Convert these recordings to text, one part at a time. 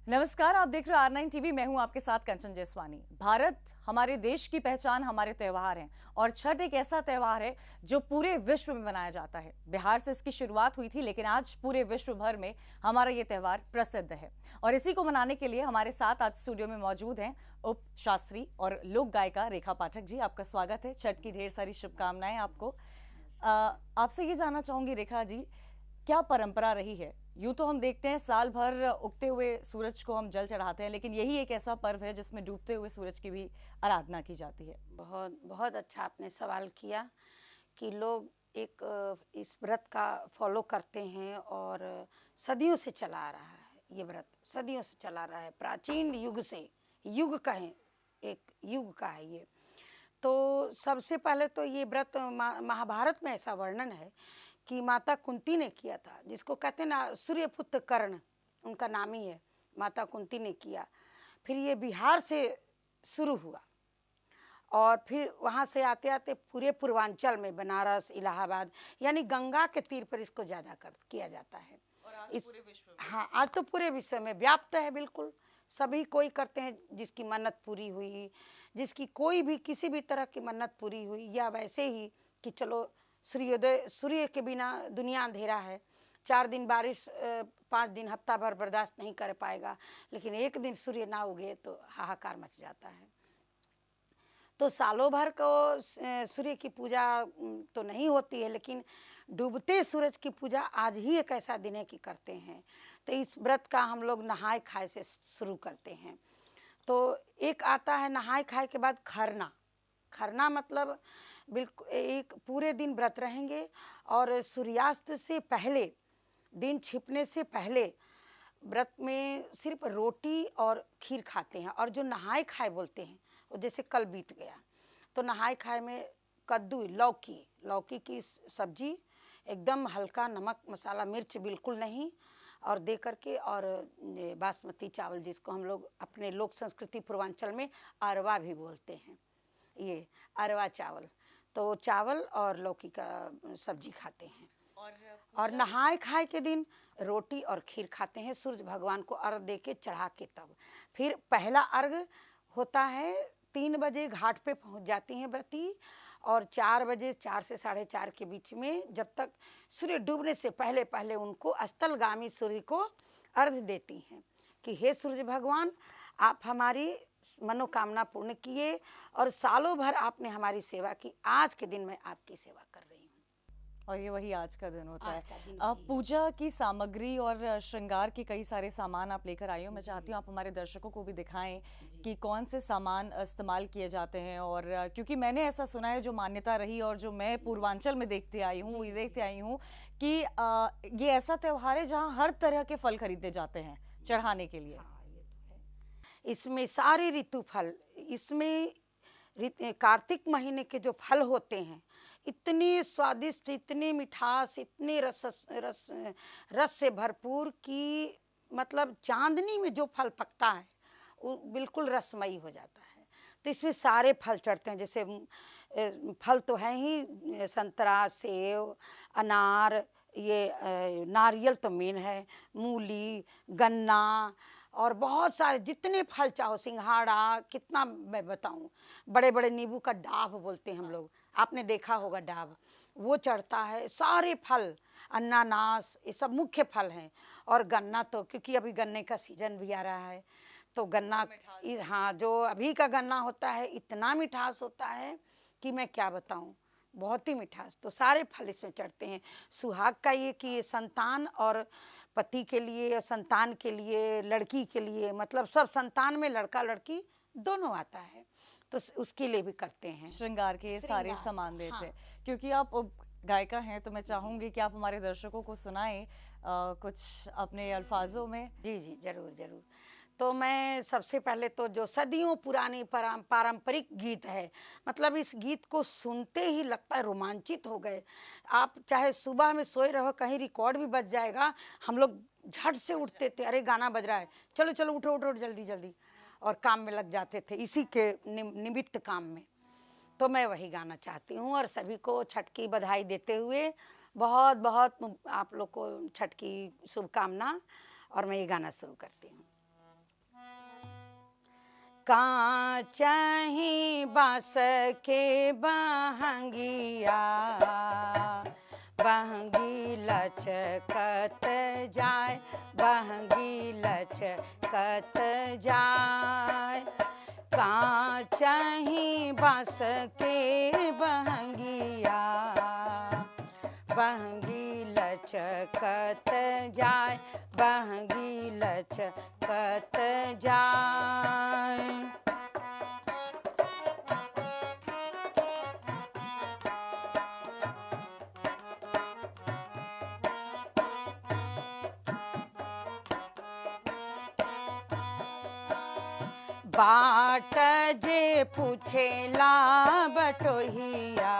नमस्कार, आप देख रहे हो R9 टीवी। मैं हूं आपके साथ कंचन जयसवानी। भारत हमारे देश की पहचान, हमारे त्योहार हैं और छठ एक ऐसा त्योहार है जो पूरे विश्व में मनाया जाता है। बिहार से इसकी शुरुआत हुई थी, लेकिन आज पूरे विश्व भर में हमारा ये त्योहार प्रसिद्ध है और इसी को मनाने के लिए हमारे साथ आज स्टूडियो में मौजूद हैं उप शास्त्री और लोक गायिका रेखा पाठक जी। आपका स्वागत है। छठ की ढेर सारी शुभकामनाएं आपको। आपसे ये जानना चाहूंगी रेखा जी, क्या परंपरा रही है? यूं तो हम देखते हैं साल भर उगते हुए सूरज को हम जल चढ़ाते हैं, लेकिन यही एक ऐसा पर्व है जिसमें डूबते हुए सूरज की भी आराधना की जाती है। बहुत बहुत अच्छा आपने सवाल किया कि लोग एक इस व्रत का फॉलो करते हैं और सदियों से चला आ रहा है। ये व्रत सदियों से चला रहा है, प्राचीन युग से, युग कहें, एक युग का है ये। तो सबसे पहले तो ये व्रत महाभारत में ऐसा वर्णन है कि माता कुंती ने किया था, जिसको कहते हैं ना सूर्यपुत्र कर्ण, उनका नाम ही है, माता कुंती ने किया। फिर ये बिहार से शुरू हुआ और फिर वहाँ से आते आते पूरे पूर्वांचल में बनारस, इलाहाबाद यानी गंगा के तीर पर इसको ज़्यादा किया जाता है। और आज पूरे विश्व में। हाँ, आज तो पूरे विश्व में व्याप्त है। बिल्कुल सभी कोई करते हैं, जिसकी मन्नत पूरी हुई, जिसकी कोई भी किसी भी तरह की मन्नत पूरी हुई, या वैसे ही कि चलो सूर्योदय, सूर्य के बिना दुनिया अंधेरा है, 4 दिन बारिश, 5 दिन हफ्ता भर बर्दाश्त नहीं कर पाएगा, लेकिन एक दिन सूर्य ना उगे तो हाहाकार मच जाता है। तो सालों भर को सूर्य की पूजा तो नहीं होती है, लेकिन डूबते सूरज की पूजा आज ही एक ऐसा दिन है कि करते हैं। तो इस व्रत का हम लोग नहाए खाए से शुरू करते हैं। तो एक आता है नहाए खाए के बाद खरना। खरना मतलब बिल्कुल एक पूरे दिन व्रत रहेंगे और सूर्यास्त से पहले, दिन छिपने से पहले व्रत में सिर्फ रोटी और खीर खाते हैं। और जो नहाए खाए बोलते हैं, वो जैसे कल बीत गया, तो नहाए खाए में कद्दू, लौकी, लौकी की सब्जी, एकदम हल्का नमक मसाला मिर्च बिल्कुल नहीं, और दे करके, और बासमती चावल, जिसको हम लोग अपने लोक संस्कृति पूर्वांचल में अरवा भी बोलते हैं, ये अरवा चावल, तो चावल और लौकी का सब्जी खाते हैं। और नहाए खाए के दिन रोटी और खीर खाते हैं, सूर्य भगवान को अर्घ दे के चढ़ा के। तब फिर पहला अर्घ होता है 3 बजे, घाट पे पहुंच जाती हैं व्रती, और 4 बजे, 4 से 4:30 के बीच में, जब तक सूर्य डूबने से पहले पहले उनको अस्तलगामी सूर्य को अर्घ देती हैं कि हे सूर्य भगवान, आप हमारी मनोकामना पूर्ण किए और सालों भर आपने हमारी सेवा की, आज के दिन मैं आपकी सेवा कर रही हूँ। और ये वही आज का दिन होता आज है। का दिन आप वही है। पूजा की सामग्री और श्रृंगार के कई सारे सामान आप लेकर आई हो। मैं चाहती हूँ आप हमारे दर्शकों को भी दिखाएं कि कौन से सामान इस्तेमाल किए जाते हैं। और क्योंकि मैंने ऐसा सुना है, जो मान्यता रही और जो मैं पूर्वांचल में देखते आई हूँ, ये देखते आई हूँ कि ये ऐसा त्योहार है जहाँ हर तरह के फल खरीदे जाते हैं चढ़ाने के लिए। हाँ, ये तो है। इसमें सारे ऋतु फल, इसमें कार्तिक महीने के जो फल होते हैं, इतने स्वादिष्ट, इतने मिठास, इतने रस से भरपूर कि मतलब चांदनी में जो फल पकता है वो बिल्कुल रसमयी हो जाता है। तो इसमें सारे फल चढ़ते हैं, जैसे फल तो हैं ही, संतरा, सेब, अनार, ये नारियल तो मेन है, मूली, गन्ना, और बहुत सारे जितने फल चाहो, सिंघाड़ा, कितना मैं बताऊं, बड़े बड़े नींबू का डाब बोलते हैं हम लोग, आपने देखा होगा डाब, वो चढ़ता है। सारे फल, अनानास, ये सब मुख्य फल हैं। और गन्ना तो क्योंकि अभी गन्ने का सीजन भी आ रहा है, तो गन्ना, हाँ, जो अभी का गन्ना होता है इतना मिठास होता है कि मैं क्या बताऊं, बहुत ही मिठास। तो सारे फल इसमें चढ़ते हैं। सुहाग का ये कि संतान, और पति के लिए, संतान के लिए, लड़की के लिए, मतलब सब संतान में लड़का लड़की दोनों आता है, तो उसके लिए भी करते हैं। श्रृंगार के सारे सामान देते हाँ। हैं। क्योंकि आप गायिका हैं तो मैं चाहूंगी कि आप हमारे दर्शकों को सुनाएं कुछ अपने अल्फाजों में। जी जी, जरूर जरूर। तो मैं सबसे पहले तो जो सदियों पुरानी पारंपरिक गीत है, मतलब इस गीत को सुनते ही लगता है रोमांचित हो गए आप। चाहे सुबह में सोए रहो, कहीं रिकॉर्ड भी बज जाएगा, हम लोग झट से उठते थे, अरे गाना बज रहा है, चलो चलो उठो उठो जल्दी जल्दी, और काम में लग जाते थे, इसी के निमित्त काम में। तो मैं वही गाना चाहती हूँ, और सभी को छठ की बधाई देते हुए बहुत बहुत आप लोग को छठ की शुभकामना, और मैं ये गाना शुरू करती हूँ। कांचही बांस के बहंगिया, बहंगी लचकत जाय, बहंगी लचकत जाय। कांचही बांस के बहंगिया, बहंगी लचकत जाय, बहंगी लचकत जाय। बाट जे पूछेला बटोहिया,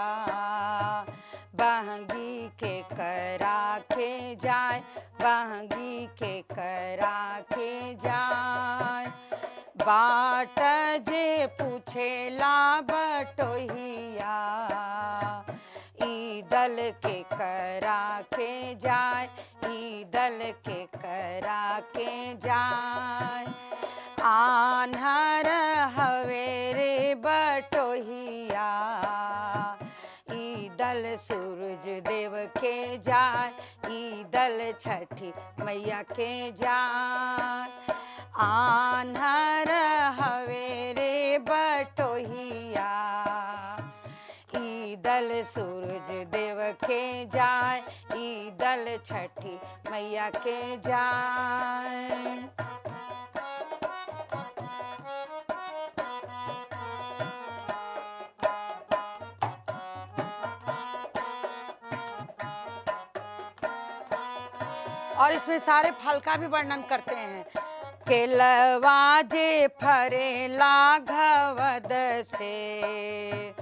बहंगी के करा के जाय, बहंगी के करा के जाय। बाट जे पूछेला बटोहिया, ईदल के करा के जाय, ईदल के करा के जाय। आन्हर हवे रे बटोहिया, ईदल सूरज देव के जाय, ईदल छठी मैया के जाय। आन्हर हवे रे बटोहिया, ईदल सूरज देव के जाय, ईदल छठी मैया के जाय। और इसमें सारे फल का भी वर्णन करते हैं। केलवा जे फरेला घवद से,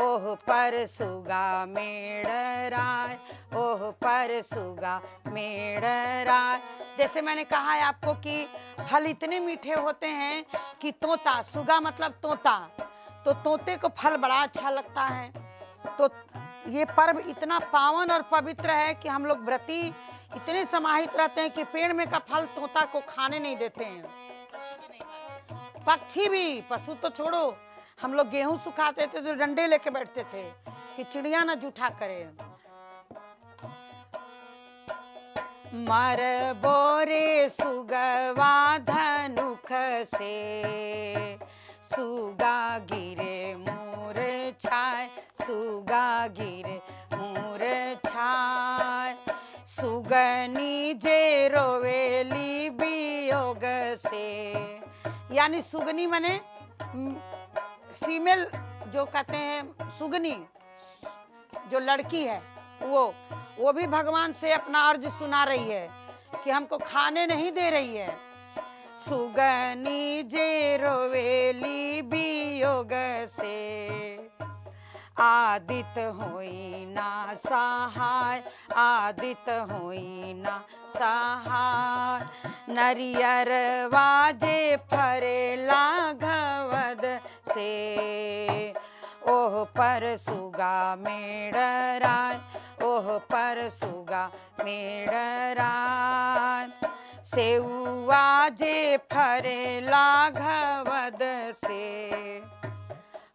ओह पर सुगा मेड़राय, ओह पर सुगा मेड़राय। जैसे मैंने कहा है आपको कि फल इतने मीठे होते हैं कि तोता, सुगा मतलब तोता, तो तोते को फल बड़ा अच्छा लगता है। तो ये पर्व इतना पावन और पवित्र है कि हम लोग व्रती इतने समाहित रहते हैं कि पेड़ में का फल तोता को खाने नहीं देते हैं। पक्षी भी, पशु तो छोड़ो, हम लोग गेहूं सुखाते थे तो डंडे लेके बैठते थे कि चिड़िया ना जूठा करे। मर बोरे सुगवा धनुख से, सुगा गिरे मोर छाय, सुगा गिरे मोर छाय। सुगनी जे रोवेली वियोग से, यानी सुगनी माने फीमेल जो कहते हैं, सुगनी जो लड़की है वो भी भगवान से अपना अर्ज सुना रही है कि हमको खाने नहीं दे रही है। सुगनी जे रोवेली वियोग से, आदित होई ना सहाय, आदित होई ना सहाय। नरियर वाजे फरेला घवद से, ओह पर सुगा मेड़राय, ओह पर सुगा मेड़राय। सेउआ जे फरेला घवद से,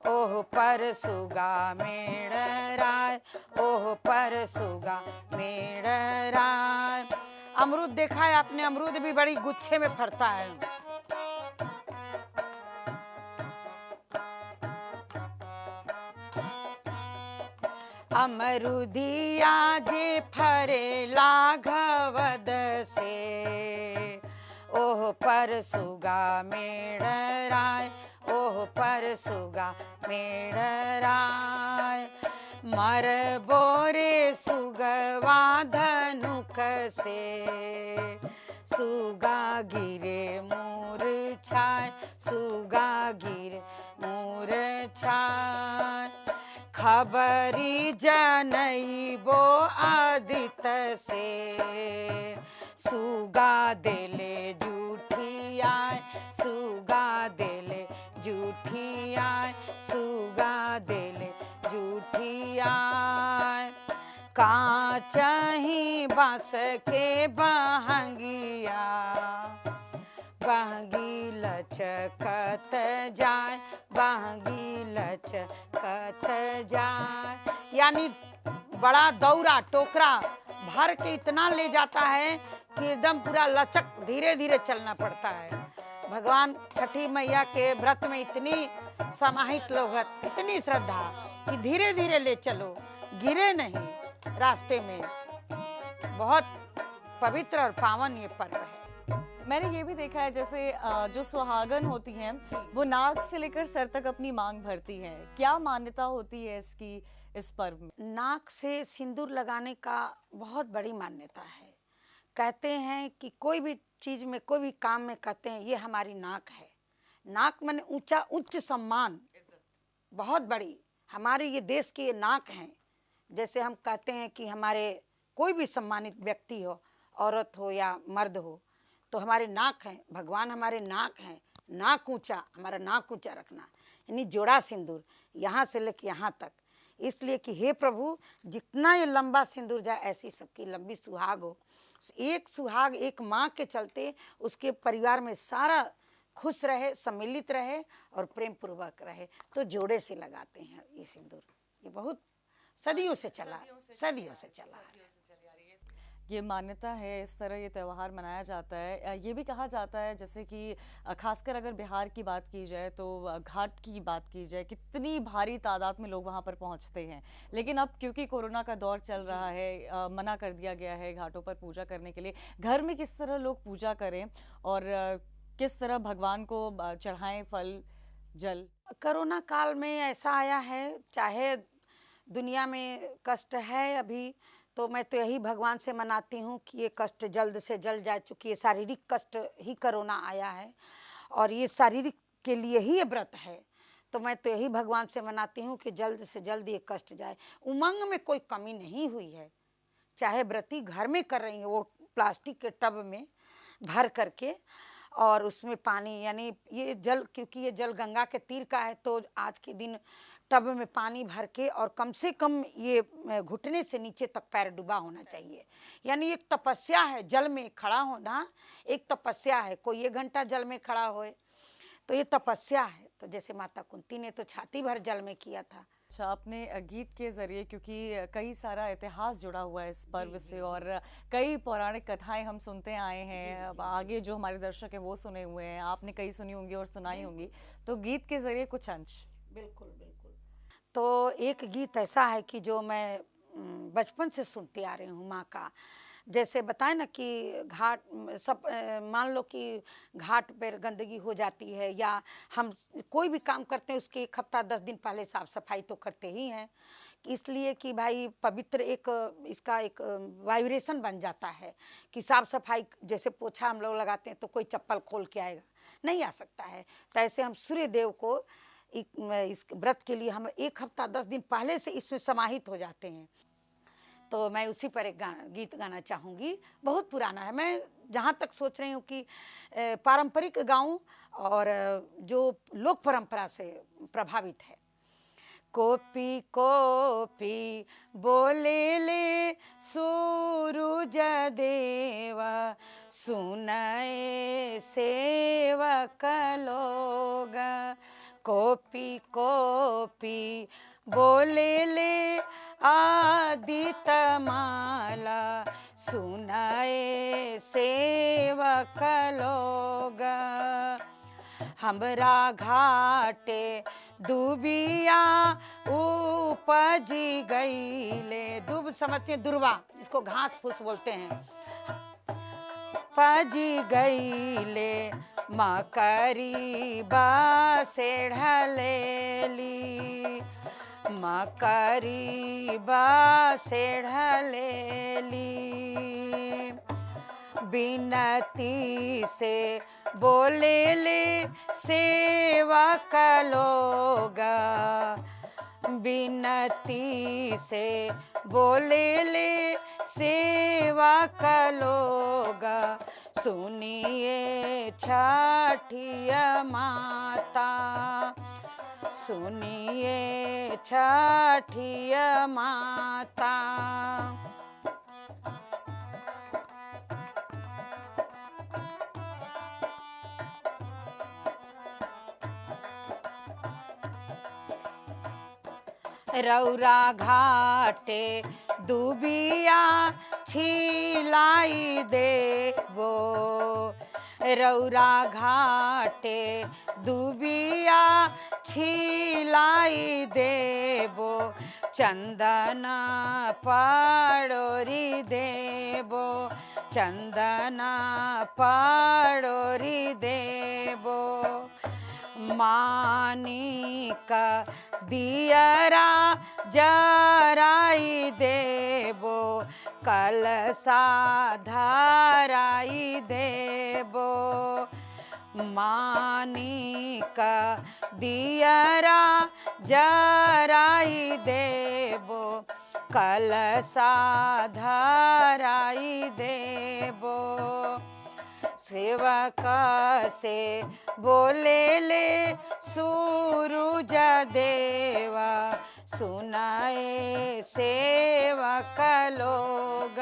ओह पर सुगा मेड़राय, ओह पर सुगा मेड़राय। अमरूद देखा है आपने, अमरूद भी बड़ी गुच्छे में फरता है। अमरूदिया जे फरेला घवद से, ओह पर सुगा मेड़राय, ओह पर सुगा मेड़राय। मर बोरे सुगवा धनुख से, सुगा गिरे मोर छाय, सुगा गिरे मोर छाय। खबरी जनई बो आदित से, सुगा देले जूठी आय, सुगा देले जूठी आय, सुगा देले जूठी आय। कांचही बांस के बहंगिया, बहंगी लचकत जाए, बहंगी लचकत जाए। यानी बड़ा दौरा टोकरा भर के इतना ले जाता है कि एकदम पूरा लचक, धीरे धीरे चलना पड़ता है। भगवान छठी मैया के व्रत में इतनी समाहित लोगत, इतनी श्रद्धा कि धीरे धीरे ले चलो, गिरे नहीं रास्ते में। बहुत पवित्र और पावन ये पर्व है। मैंने ये भी देखा है जैसे जो सुहागन होती हैं वो नाक से लेकर सर तक अपनी मांग भरती हैं। क्या मान्यता होती है इसकी इस पर्व में? नाक से सिंदूर लगाने का बहुत बड़ी मान्यता है। कहते हैं कि कोई भी चीज में, कोई भी काम में कहते हैं ये हमारी नाक है। नाक माने ऊंचा, उच्च सम्मान, बहुत बड़ी। हमारे ये देश की ये नाक है। जैसे हम कहते हैं कि हमारे कोई भी सम्मानित व्यक्ति हो, औरत हो या मर्द हो, तो हमारे नाक हैं। भगवान हमारे नाक हैं। नाक ऊंचा, हमारा नाक ऊंचा रखना, यानी जोड़ा सिंदूर यहाँ से लेकर यहाँ तक। इसलिए कि हे प्रभु, जितना ये लंबा सिंदूर जाए ऐसी सबकी लंबी सुहाग हो। एक सुहाग, एक माँ के चलते उसके परिवार में सारा खुश रहे, सम्मिलित रहे और प्रेम पूर्वक रहे। तो जोड़े से लगाते हैं ये सिंदूर। ये बहुत सदियों से चला, सदियों से चला है। ये मान्यता है, इस तरह ये त्यौहार मनाया जाता है। ये भी कहा जाता है जैसे कि खासकर अगर बिहार की बात की जाए तो घाट की बात की जाए, कितनी भारी तादाद में लोग वहाँ पर पहुँचते हैं। लेकिन अब क्योंकि कोरोना का दौर चल रहा है, मना कर दिया गया है घाटों पर पूजा करने के लिए। घर में किस तरह लोग पूजा करें और किस तरह भगवान को चढ़ाएं फल जल? कोरोना काल में ऐसा आया है, चाहे दुनिया में कष्ट है अभी, तो मैं तो यही भगवान से मनाती हूँ कि ये कष्ट जल्द से जल्द जाए। चूँकि ये शारीरिक कष्ट ही कोरोना आया है और ये शारीरिक के लिए ही ये व्रत है, तो मैं तो यही भगवान से मनाती हूँ कि जल्द से जल्द ये कष्ट जाए। उमंग में कोई कमी नहीं हुई है। चाहे व्रती घर में कर रही है, वो प्लास्टिक के टब में भर करके और उसमें पानी, यानी ये जल, क्योंकि ये जल गंगा के तीर का है, तो आज के दिन टब में पानी भर के और कम से कम ये घुटने से नीचे तक पैर डूबा होना चाहिए। यानी एक तपस्या है, जल में खड़ा होना एक तपस्या है। कोई 1 घंटा जल में खड़ा होए तो ये तपस्या है। तो जैसे माता कुंती ने तो छाती भर जल में किया था। अच्छा, आपने गीत के जरिए, क्योंकि कई सारा इतिहास जुड़ा हुआ है इस पर्व से और कई पौराणिक कथाएं हम सुनते आए हैं। अब आगे जो हमारे दर्शक हैं वो सुने हुए हैं, आपने कई सुनी होंगी और सुनाई होंगी, तो गीत के जरिए कुछ अंश। बिल्कुल बिल्कुल। तो एक गीत ऐसा है कि जो मैं बचपन से सुनती आ रही हूँ माँ का। जैसे बताए ना कि घाट सब, मान लो कि घाट पर गंदगी हो जाती है या हम कोई भी काम करते हैं उसके 1 हफ्ता 10 दिन पहले साफ सफाई तो करते ही हैं, इसलिए कि भाई पवित्र एक इसका एक वाइब्रेशन बन जाता है कि साफ सफाई। जैसे पोछा हम लोग लगाते हैं तो कोई चप्पल खोल के आएगा, नहीं आ सकता है। तो ऐसे हम सूर्य देव को इस व्रत के लिए हम 1 हफ्ता 10 दिन पहले से इसमें समाहित हो जाते हैं। तो मैं उसी पर एक गीत गाना चाहूँगी। बहुत पुराना है, मैं जहाँ तक सोच रही हूँ कि पारंपरिक गाऊं और जो लोक परंपरा से प्रभावित है। कोपी कोपी बोले ले सूरज देवा, सुनाए सेवक लोग। कोपी कोपी बोले ले आदित माला, सुनाए सेवक लोग। हमरा घाटे दुबिया उपजी गईले, दुब समझते हैं दुर्वा, जिसको घास फूस बोलते हैं। पजी गईले मकरी बासे ढलेली, मकरी बासे ढलेली। बिनती से बोले ले सेवक लोग, बिनती से बोले ले सेवक लोग। सुनिए छठिया माता, सुनिए छठिया माता। रौरा घाटे दुबिया छिलाई देबो, रौरा घाटे दुबिया छिलाई देबो, चंदना पड़ोरी देबो, चंदना पड़ोरी देबो, मानिक दियरा जराई देबो, कलसा धराई देबो, मानिक दियरा जराई देबो, कलसा धराई देबो, सेवक से बोले ले सूरज देवा, सुनाए सेवक लोग,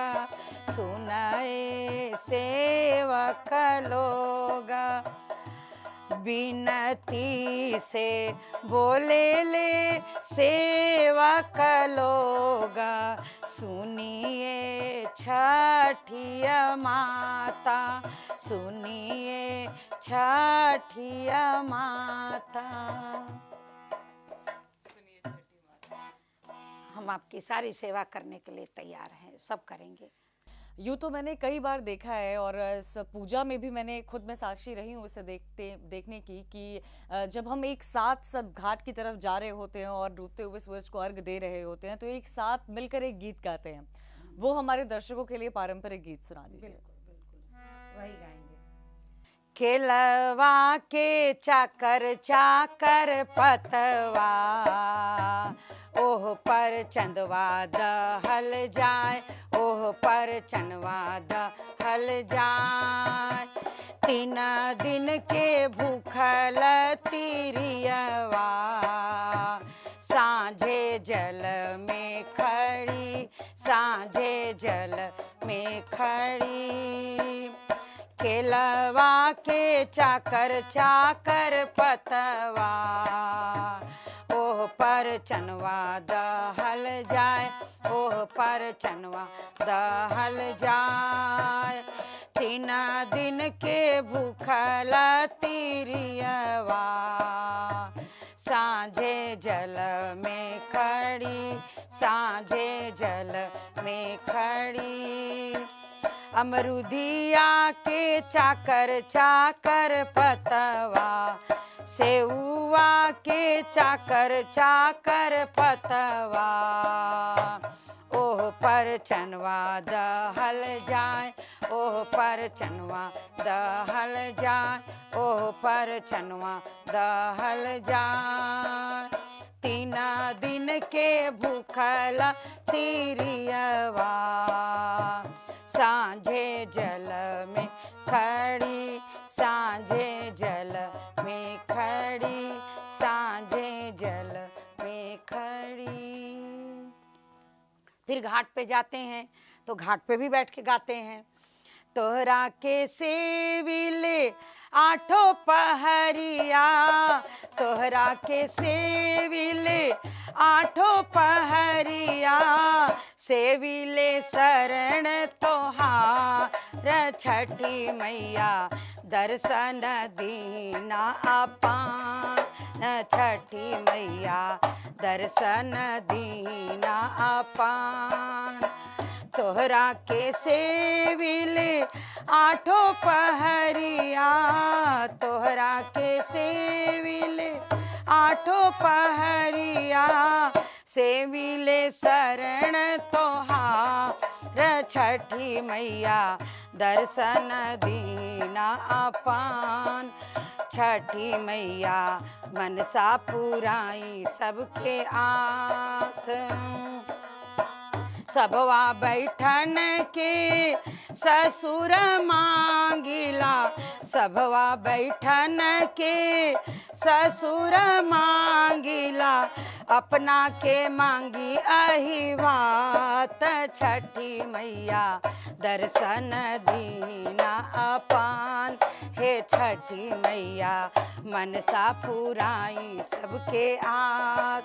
सुनाए सेवक लोग, बिनती से बोले ले सेवक लोग, सुनिए छठिया माता, सुनिए छठिया माता। हम आपकी सारी सेवा करने के लिए तैयार हैं, सब करेंगे। यूँ तो मैंने कई बार देखा है और इस पूजा में भी मैंने खुद में साक्षी रही हूँ इसे देखने की कि जब हम एक साथ सब घाट की तरफ जा रहे होते हैं और डूबते हुए सूरज को अर्घ दे रहे होते हैं तो एक साथ मिलकर एक गीत गाते हैं। वो हमारे दर्शकों के लिए पारंपरिक गीत सुना दीजिए। बिल्कुल वही गाएंगे। केलवा के चाकर चाकर पतवा, ओह पर चंदवा दहल जाए, ओह पर चंदवा दहल जाए, 3 दिन के भूखल तिरियवा, सांझे जल में खड़ी, सांझे जल में खड़ी, केलवा के चाकर चाकर पतवा, ओह पर चनवा दहल जाए, ओह पर चनवा दहल जाए, 3 दिन के भूखल तिरियवा, सांझे जल में खड़ी, सांझे जल में खड़ी, अमरुदिया के चाकर चाकर पतवा, सेउआ के चाकर चाकर पतवा, ओह पर चनवा दहल जाए, ओह पर चनवा दहल जाए, ओह पर चनवा दहल जाए, 3 दिन के भूखल तिरियवा, सांझे जल में खड़ी, सांझे जल में खड़ी, सांझे जल में खड़ी। फिर घाट पे जाते हैं तो घाट पे भी बैठ के गाते हैं। तोहरा के सेविले 8 पहरिया, तोहरा के सेविले 8 पहरिया, सेविले शरण तोहार छठी मैया, दर्शन दीना अपान, छठी मैया दर्शन दीना अपान, तोहरा के सेविले 8 पहरिया, तोहरा के सेविले 8 पहरिया, सेविले शरण तोहार छठी मैया, दर्शन दीना अपान, छठी मैया मनसा पुराई सबके आस, सबवा बैठन के ससुर मांगिला, सबवा बैठन के ससुर मांगिला, अपना के मांगी अहिवात, छठी मैया दर्शन दीना अपान, हे छठी मैया मनसा पुराई सबके आस।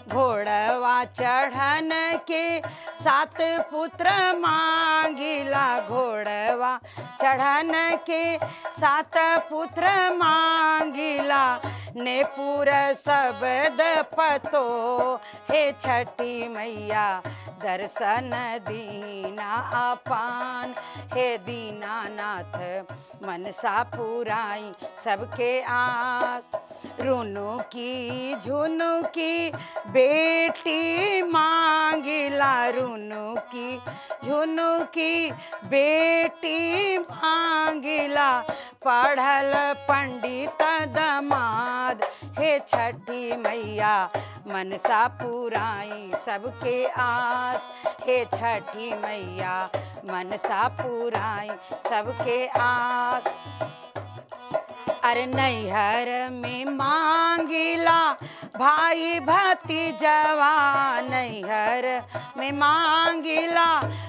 घोड़वा चढ़न के 7 पुत्र मांगिला, घोड़वा चढ़न के 7 पुत्र मांगिला। ने पूर शब्द पतो हे छठी मैया, दर्शन दीना अपान। हे दीनानाथ मनसा पुराई सबके आस। रुनु की झुनु की बेटी मांगिला, रुनु की झुनु की बेटी मांगिला। पढ़ल पंडित दमाद हे छठी मैया, मनसा पुराई सबके आस। हे छठी मैया, मनसा पुराई सबके आस। अरे नैहर में मांगिला भाई भतीजवा, नैहर में मांगिला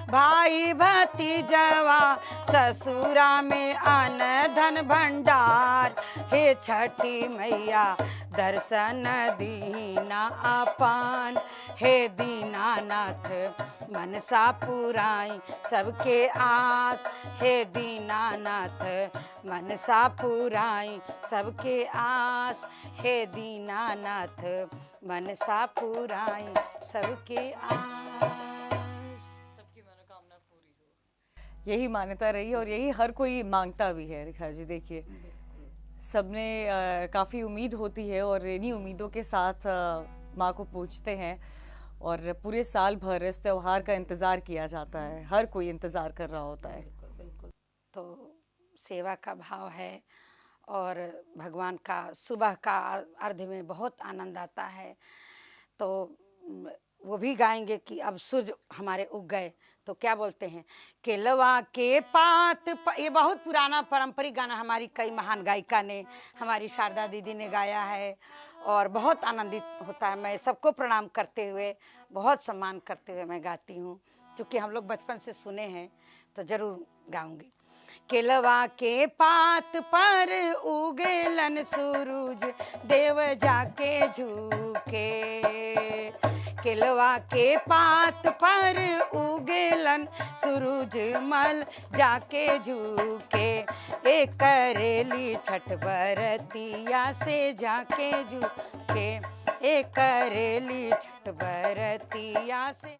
भाई भतीजवा। ससुरा में अन्न धन भंडार हे छठी मैया, दर्शन दीना अपान। हे दीनानाथ मनसा पुराई सबके आस। हे दीनानाथ मनसा पुराई सबके आस। हे दीनानाथ मनसा पुराई सबके आस। सबकी मनोकामना पूरी हो, यही मान्यता रही और यही हर कोई मांगता भी है। रेखा जी देखिए, सबने काफ़ी उम्मीद होती है और इन्हीं उम्मीदों के साथ माँ को पूजते हैं और पूरे साल भर इस त्योहार का इंतज़ार किया जाता है। हर कोई इंतज़ार कर रहा होता है। बिल्कुल। तो सेवा का भाव है और भगवान का सुबह का अर्घ में बहुत आनंद आता है। तो वो भी गाएंगे कि अब सूरज हमारे उग गए, तो क्या बोलते हैं, केलवा के पात ये बहुत पुराना पारंपरिक गाना हमारी कई महान गायिका ने, हमारी शारदा दीदी ने गाया है और बहुत आनंदित होता है। मैं सबको प्रणाम करते हुए, बहुत सम्मान करते हुए मैं गाती हूँ, क्योंकि हम लोग बचपन से सुने हैं तो जरूर गाऊंगी। केलवा के पात पर उगेलन सूरज देव जाके झुके। केलवा के पात पर उगेलन सूरज मल जाके झुके। एक करेली छठ बरतिया से जाके झुके। एक करेली छठ बरतिया से